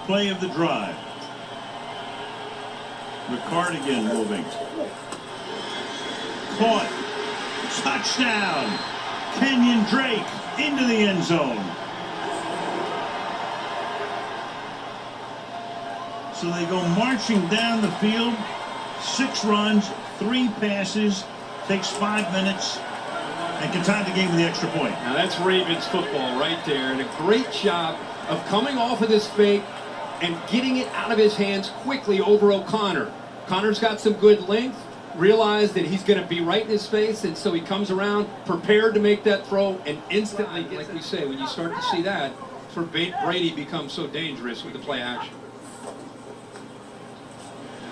play of the drive. Ricard again moving. Caught. Touchdown. Kenyon Drake into the end zone. So they go marching down the field. 6 runs, 3 passes, takes 5 minutes, and can tie the game with the extra point. Now that's Ravens football right there, and a great job of coming off of this fake and getting it out of his hands quickly over O'Connor. Connor's got some good length, realized that he's going to be right in his face, and so he comes around, prepared to make that throw, and instantly, like we say, when you start to see that, for Brady becomes so dangerous with the play action.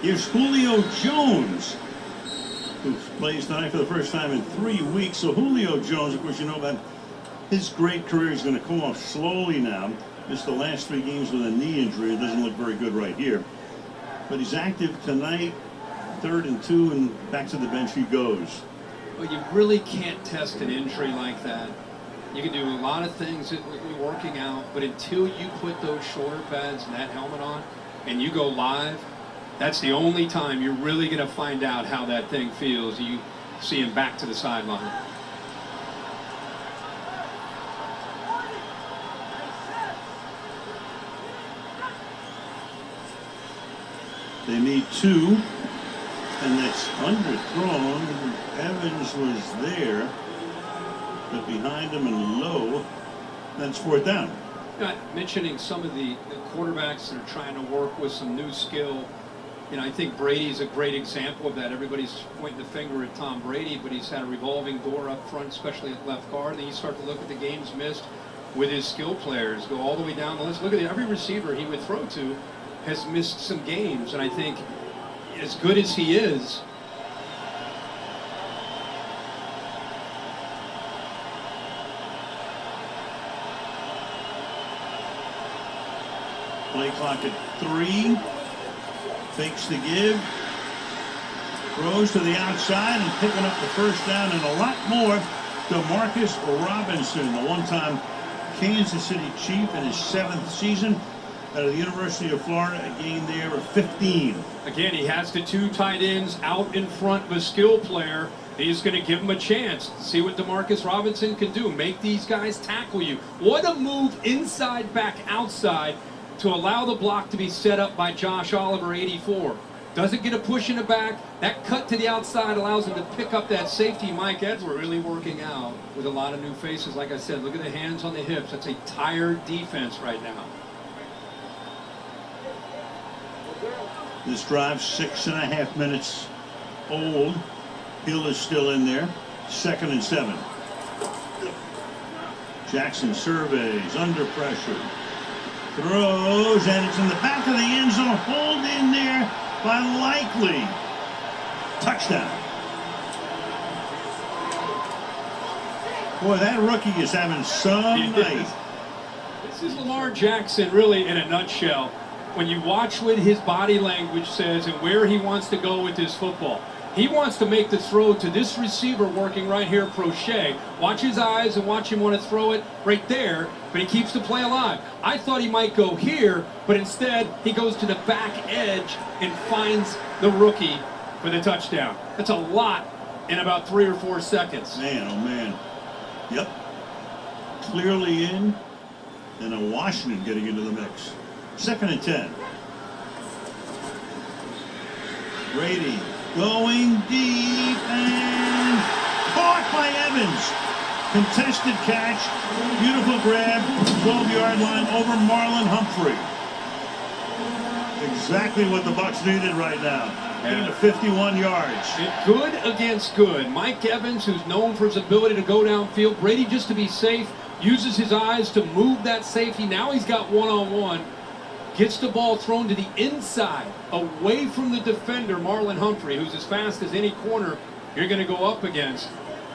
Here's Julio Jones, who plays tonight for the first time in 3 weeks. So Julio Jones, of course, you know about his great career is going to come off slowly now. Missed the last 3 games with a knee injury. It doesn't look very good right here. But he's active tonight, 3rd and 2, and back to the bench he goes. Well, you really can't test an injury like that. You can do a lot of things that you're working out, but until you put those shoulder pads and that helmet on and you go live, that's the only time you're really going to find out how that thing feels. You see him back to the sideline. They need 2, and that's underthrown. Evans was there, but behind him and low. That's 4th down. Not mentioning some of the quarterbacks that are trying to work with some new skill. You know, I think Brady's a great example of that. Everybody's pointing the finger at Tom Brady, but he's had a revolving door up front, especially at left guard. Then you start to look at the games missed with his skill players. Go all the way down the list. Look at every receiver he would throw to has missed some games, and I think as good as he is, play clock at 3. Fakes the give. Throws to the outside and picking up the first down and a lot more. DeMarcus Robinson, the one-time Kansas City Chief in his 7th season. Out of the University of Florida, a gain there of 15. Again, he has the 2 tight ends out in front of a skill player. He's going to give him a chance to see what DeMarcus Robinson can do. Make these guys tackle you. What a move inside back outside to allow the block to be set up by Josh Oliver, 84. Doesn't get a push in the back. That cut to the outside allows him to pick up that safety. Mike Edwards really working out with a lot of new faces. Like I said, look at the hands on the hips. That's a tired defense right now. This drive 6.5 minutes old. Hill is still in there. 2nd and 7. Jackson surveys, under pressure. Throws, and it's in the back of the end zone. Hold in there by Likely. Touchdown. Boy, that rookie is having some night. This is Lamar Jackson really in a nutshell. When you watch what his body language says and where he wants to go with his football. He wants to make the throw to this receiver working right here, Prochet. Watch his eyes and watch him want to throw it right there, but he keeps the play alive. I thought he might go here, but instead he goes to the back edge and finds the rookie for the touchdown. That's a lot in about 3 or 4 seconds. Man, oh man. Yep. Clearly in, and a Washington getting into the mix. 2nd and 10. Brady going deep and caught by Evans. Contested catch, beautiful grab, 12-yard line over Marlon Humphrey. Exactly what the Bucs needed right now. Getting to 51 yards. Good against good. Mike Evans, who's known for his ability to go downfield. Brady, just to be safe, uses his eyes to move that safety. Now he's got one-on-one. Gets the ball thrown to the inside, away from the defender, Marlon Humphrey, who's as fast as any corner you're going to go up against.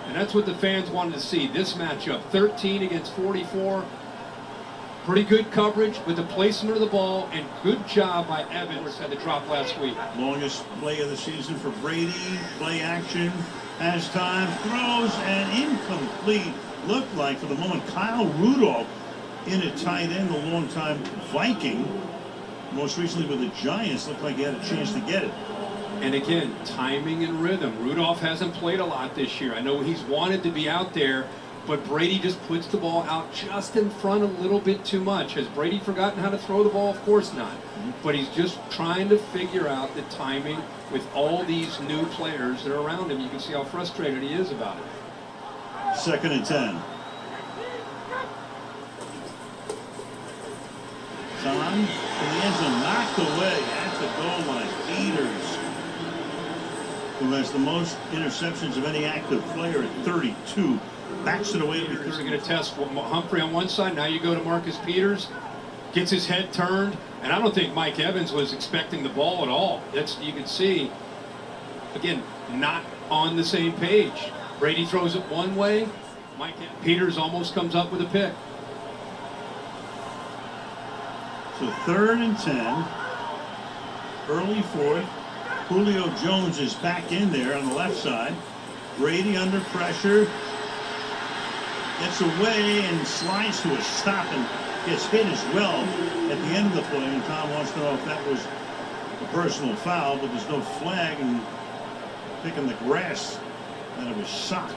And that's what the fans wanted to see. This matchup, 13 against 44. Pretty good coverage with the placement of the ball, and good job by Evans. Had the drop last week. Longest play of the season for Brady. Play action, has time, throws, and incomplete. Looked like, for the moment, Kyle Rudolph in at tight end, the longtime Viking. most recently with the Giants, looked like he had a chance to get it. And again, timing and rhythm. Rudolph hasn't played a lot this year. I know he's wanted to be out there, but Brady just puts the ball out just in front a little bit too much. Has Brady forgotten how to throw the ball? Of course not. But he's just trying to figure out the timing with all these new players that are around him. You can see how frustrated he is about it. 2nd and 10. Tom in the end zone, knocked away at the goal line. Peters, who has the most interceptions of any active player at 32, backs it away to be 30. They're going to test Humphrey on one side. Now you go to Marcus Peters, gets his head turned, and I don't think Mike Evans was expecting the ball at all. You can see, again, not on the same page. Brady throws it one way. Peters almost comes up with a pick. So 3rd and 10, early 4th. Julio Jones is back in there on the left side. Brady under pressure, gets away and slides to a stop and gets hit as well at the end of the play. And Tom wants to know if that was a personal foul, but there's no flag, and picking the grass out of his sock.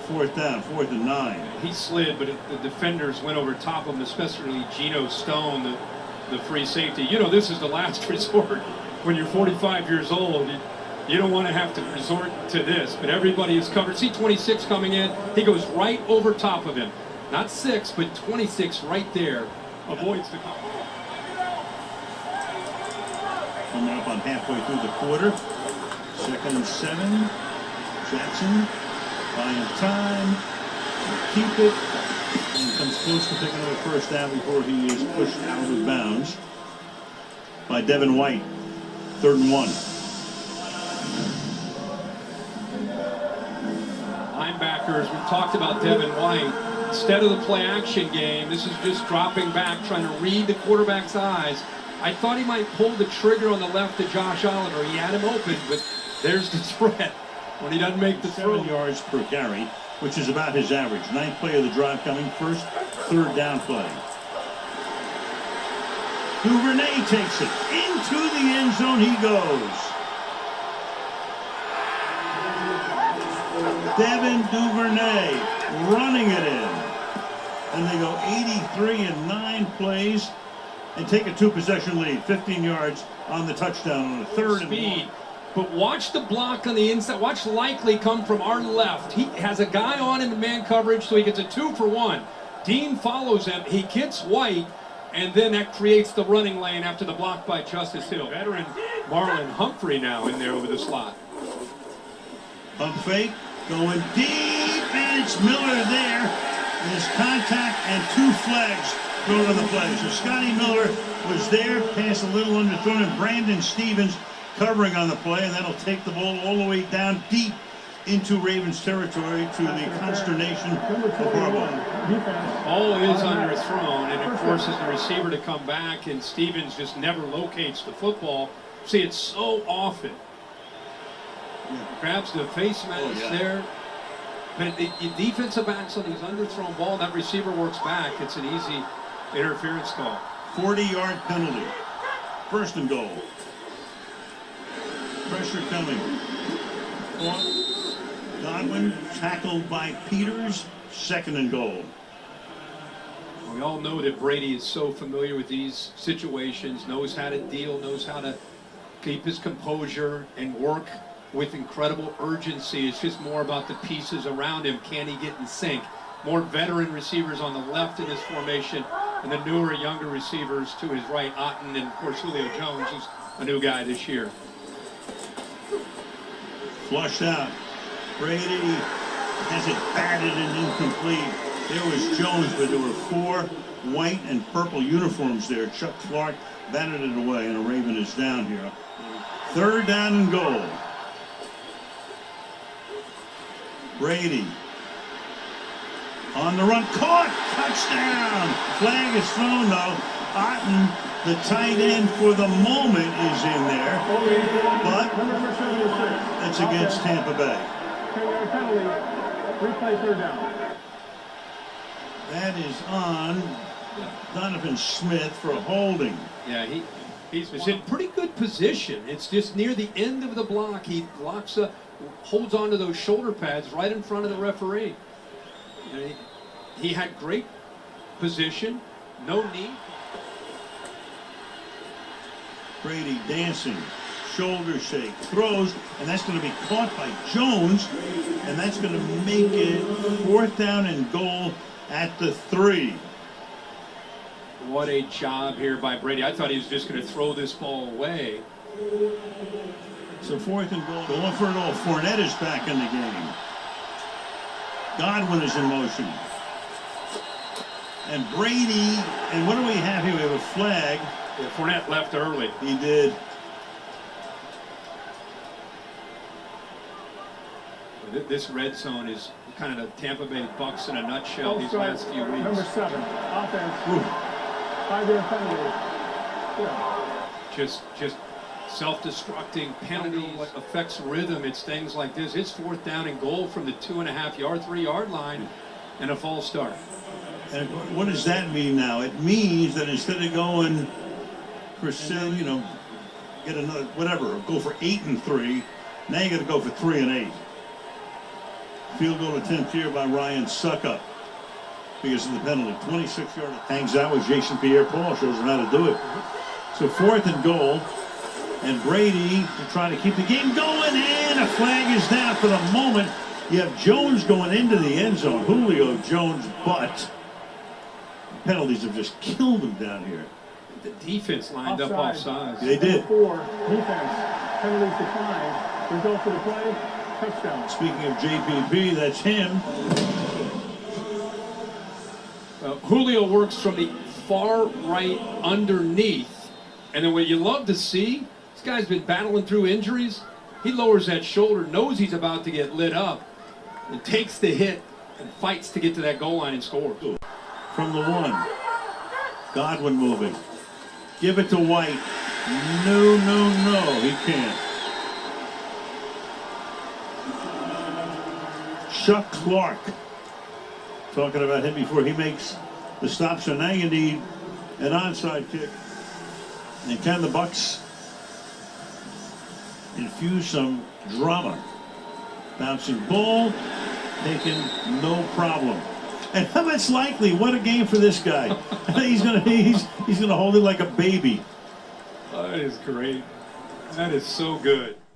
4th down, 4th and 9. He slid, but the defenders went over top of him, especially Geno Stone, the free safety. You know, this is the last resort. When you're 45 years old, you don't want to have to resort to this, but everybody is covered. See 26 coming in. He goes right over top of him. Not 6, but 26 right there. Avoids the cover. Coming up on halfway through the quarter. 2nd and 7. Jackson buying time. Keep it. And comes close to picking up a 1st down before he is pushed out of bounds by Devin White. 3rd and 1. Linebackers, we talked about Devin White. Instead of the play action game, this is just dropping back, trying to read the quarterback's eyes. I thought he might pull the trigger on the left to Josh Oliver. He had him open, but there's the threat when he doesn't make the throw. 7 yards per carry, which is about his average. 9th play of the drive coming, 3rd down play. Duvernay takes it into the end zone. He goes. Devin Duvernay running it in. And they go 83 in 9 plays and take a 2-possession lead. 15 yards on the touchdown on a 3rd and 1. But watch the block on the inside. Watch Likely come from our left. He has a guy on him in man coverage, so he gets a 2-for-1. Dean follows him. He gets White, and then that creates the running lane after the block by Justice Hill. Veteran Marlon Humphrey now in there over the slot. Pump fake, going deep, and it's Miller there. There's contact and 2 flags thrown on the play. So Scotty Miller was there, pass a little underthrown, and Brandon Stevens covering on the play, and that'll take the ball all the way down deep into Ravens territory to the consternation of Harbaugh. Ball is underthrown, and it forces the receiver to come back, and Stevens just never locates the football. See it so often. Grabs the face mask there. But the defensive backs on these underthrown ball, that receiver works back. It's an easy interference call. 40-yard penalty. 1st and goal. Pressure coming. Godwin tackled by Peters. 2nd and goal. We all know that Brady is so familiar with these situations, knows how to deal, knows how to keep his composure and work with incredible urgency. It's just more about the pieces around him. Can he get in sync? More veteran receivers on the left in this formation, and the newer, younger receivers to his right, Otten, and of course Julio Jones, who's a new guy this year. Flushed out. Brady has it batted and incomplete. There was Jones, but there were 4 white and purple uniforms there. Chuck Clark batted it away, and a Raven is down here. 3rd down and goal. Brady on the run, caught, touchdown. Flag is thrown though. Otten, the tight end for the moment, is in there, but it's against Tampa Bay. That is on Donovan Smith for a holding. Yeah, He's in pretty good position. It's just near the end of the block. He blocks up, holds onto those shoulder pads right in front of the referee. And he had great position, no knee. Brady dancing, shoulder shake, throws, and that's going to be caught by Jones, and that's going to make it 4th down and goal at the 3. What a job here by Brady. I thought he was just going to throw this ball away. So 4th and goal. Going for it all. Fournette is back in the game. Godwin is in motion. And Brady, and what do we have here? We have a flag. Yeah, Fournette left early. He did. This red zone is kind of the Tampa Bay Bucks in a nutshell these last few weeks. Number 7, offense. 5-yard penalty. Yeah. Just self-destructing penalties affects rhythm. It's things like this. It's 4th down and goal from the 2.5-yard, 3-yard line, and a false start. And what does that mean now? It means that instead of going for, you know, get another, whatever, go for 8 and 3, now you got to go for 3 and 8. Field goal attempt here by Ryan Suckup because of the penalty. 26-yard hangs out with Jason Pierre-Paul, shows him how to do it. So 4th and goal, and Brady to try to keep the game going, and a flag is down for the moment. You have Jones going into the end zone. Julio Jones, but penalties have just killed him down here. The defense lined up offsides. They did. 4, defense. Penalties declined. Result of the play, touchdown. Speaking of JPP, that's him. Julio works from the far right underneath. And then what you love to see, this guy's been battling through injuries. He lowers that shoulder, knows he's about to get lit up, and takes the hit and fights to get to that goal line and score. From the 1. Godwin moving. Give it to White. No, he can't. Chuck Clark. Talking about him before he makes the stop. So now you need an onside kick. And can the Bucks infuse some drama? Bouncing ball, taken no problem. And how much likely? What a game for this guy! he's gonna hold it like a baby. That is great. That is so good.